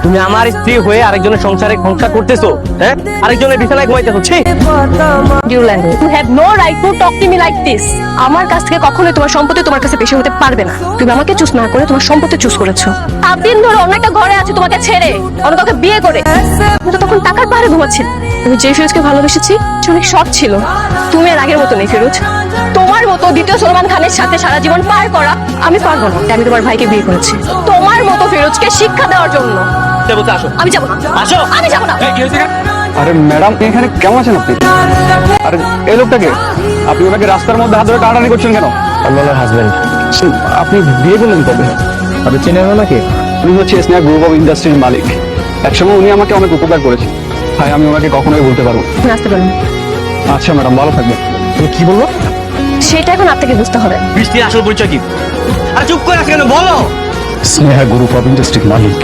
তুমি আমার স্ত্রী হয়ে আরেকজনের সংসার করতেছো, হ্যাঁ? আরেকজনের বিছানায় ঘুমাইতেছো। ছি! You have no right to talk to me like this. আমার কাছ থেকে কখনোই তোমার সম্পত্তি তোমার কাছে বেশি হতে পারবে না। তুমি আমাকে চুজ না করে তোমার সম্পত্তি চুজ করেছো। 7 দিন ধরে অন্য একটা ঘরে আছে তোমাকে ছেড়ে, অন্য কাউকে বিয়ে করে। তুমি তো তখন টাকার পাহাড়ে ঘুমাচ্ছিলে। আমি যে ফিরোজকে ভালোবেসেছি সে অনেক শখ ছিল। তুমি আর আগের মতো নেই ফিরোজ। তোমার মতো দ্বিতীয় সলমান খানের সাথে সারা জীবন পার করা আমি পারবো না। আমি তোমার ভাইকে বিয়ে করেছি তোমার মতো ফিরোজকে শিক্ষা দেওয়ার জন্য। আসো। আমি যাবো না। আসো। আমি যাবো না। আরে ম্যাডাম, এখানে কেমন আছেন আপনি? আরে এই লোকটাকে আপনি ওনাকে রাস্তার মধ্যে হাত ধরে টানাটানি করছেন কেন? আমার হাজবেন্ড। আপনি বিয়ে করলেন কবে? আপনি চেনেন নাকি? উনি হচ্ছে স্নেহা গ্রুপ অফ ইন্ডাস্ট্রির মালিক। একসময় উনি আমাকে অনেক উপকার করেছেন, তাই আমি ওনাকে কখনোই বলতে পারবো। আসতে পারেন। আচ্ছা ম্যাডাম, ভালো থাকবেন। তুমি কি বলবো? সেটা এখন আপনাকে বুঝতে হবে। বৃষ্টির আসল পরিচয় কি? আর চুপ করে আছে কেন, বলো। স্নেহা গ্রুপ অফ ইন্ডাস্ট্রির মালিক।